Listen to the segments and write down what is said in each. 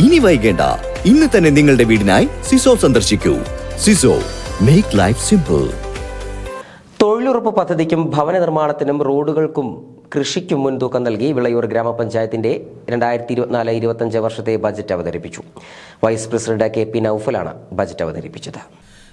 ഇനി വൈകേണ്ട, ഇന്ന് തന്നെ നിങ്ങളുടെ വീടിനായി സിസോ സന്ദർശിക്കൂ. സിസോ, മേക്ക് ലൈഫ് സിമ്പിൾ. തൊഴിലുറപ്പ് പദ്ധതിക്കും ഭവന നിർമ്മാണത്തിനും റോഡുകൾക്കും കൃഷിക്കും മുൻതൂക്കം നൽകി വിളയൂർ ഗ്രാമപഞ്ചായത്തിന്റെ 2024-25 വർഷത്തെ ബജറ്റ് അവതരിപ്പിച്ചു. വൈസ് പ്രസിഡന്റ് KP നൌഫലാണ് ബജറ്റ് അവതരിപ്പിച്ചത്.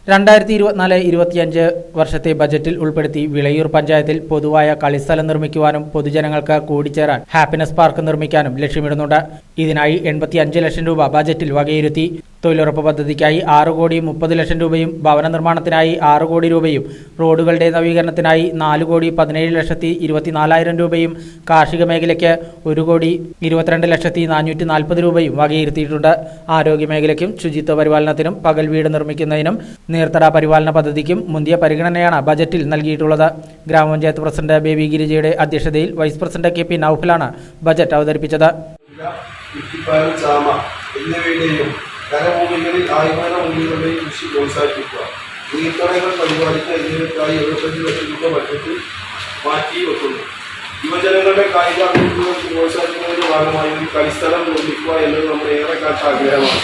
2024-25 വർഷത്തെ ബജറ്റിൽ ഉൾപ്പെടുത്തി വിളയൂർ പഞ്ചായത്തിൽ പൊതുവായ കളിസ്ഥലം നിർമ്മിക്കുവാനും പൊതുജനങ്ങൾക്ക് കൂടിച്ചേരാൻ ഹാപ്പിനെസ് പാർക്ക് നിർമ്മിക്കാനും ലക്ഷ്യമിടുന്നുണ്ട്. ഇതിനായി 85 ലക്ഷം രൂപ ബജറ്റിൽ വകയിരുത്തി. തൊഴിലുറപ്പ് പദ്ധതിക്കായി 6,30,00,000 രൂപയും ഭവന നിർമ്മാണത്തിനായി 6 കോടി രൂപയും റോഡുകളുടെ നവീകരണത്തിനായി 4,17,24,000 രൂപയും കാർഷിക മേഖലയ്ക്ക് 1,22,440,000 രൂപയും വകയിരുത്തിയിട്ടുണ്ട്. ആരോഗ്യ മേഖലയ്ക്കും ശുചിത്വ പരിപാലനത്തിനും പകൽ വീട് നിർമ്മിക്കുന്നതിനും നീർത്തട പരിപാലന പദ്ധതിക്കും മുന്തിയ പരിഗണനയാണ് ബജറ്റിൽ നൽകിയിട്ടുള്ളത്. ഗ്രാമപഞ്ചായത്ത് പ്രസിഡന്റ് ബേബി ഗിരിജയുടെ അധ്യക്ഷതയിൽ വൈസ് പ്രസിഡന്റ് KP നൌഫലാണ് ബജറ്റ് അവതരിപ്പിച്ചത്. കരഭൂമികളിൽ ആയുധ മൂല്യങ്ങളുടെയും കൃഷി പ്രോത്സാഹിപ്പിക്കുക. നീർത്തടങ്ങൾ പരിപാലിക്കുക എന്നിവയ്ക്കായി 75 ലക്ഷം രൂപ ബഡ്ജറ്റിൽ മാറ്റി വെക്കുന്നു. യുവജനങ്ങളുടെ കായിക അഭിവൃദ്ധികൾക്ക് പ്രോത്സാഹിപ്പിക്കുന്നതിന്റെ ഭാഗമായി ഒരു കളിസ്ഥലം നിർമ്മിക്കുക എന്നത് നമ്മുടെ ഏറെക്കാലത്തെ ആഗ്രഹമാണ്.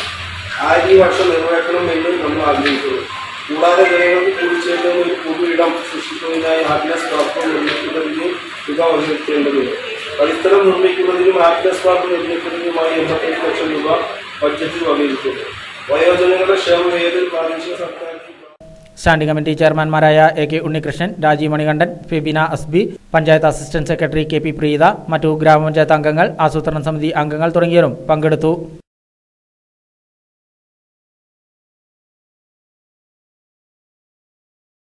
ഈ വർഷം നിറവേറ്റണം എന്ന് നമ്മൾ ആഗ്രഹിക്കുന്നു. കൂടാതെ ജനങ്ങൾക്ക് കൂടിച്ചേരുന്ന ഒരു പൊതു ഇടം സൃഷ്ടിക്കുന്നതിനായി ഹാപ്പിനെസ് പാർക്ക് നിർമ്മിക്കുന്നതിന് തുക വകയിരുത്തേണ്ടതുണ്ട്. കളിസ്ഥലം നിർമ്മിക്കുന്നതിനും ഹാപ്പിനെസ് പാർക്ക് നിർമ്മിക്കുന്നതിനുമായി 85 ലക്ഷം രൂപ ബഡ്ജറ്റിൽ വകയിരുത്തുന്നു. വയോജനങ്ങളുടെ ക്ഷേമം ഏതൊരു പ്രാദേശിക സർക്കാർ സ്റ്റാൻഡിംഗ് കമ്മിറ്റി ചെയർമാൻമാരായ AK Unnikrishnan, Rajeev Manikandan, Febina Asbi, panchayat assistant secretary KP Preetha, മറ്റു ഗ്രാമപഞ്ചായത്ത് അംഗങ്ങൾ, ആസൂത്രണ സമിതി അംഗങ്ങൾ തുടങ്ങിയവരും പങ്കെടുത്തു.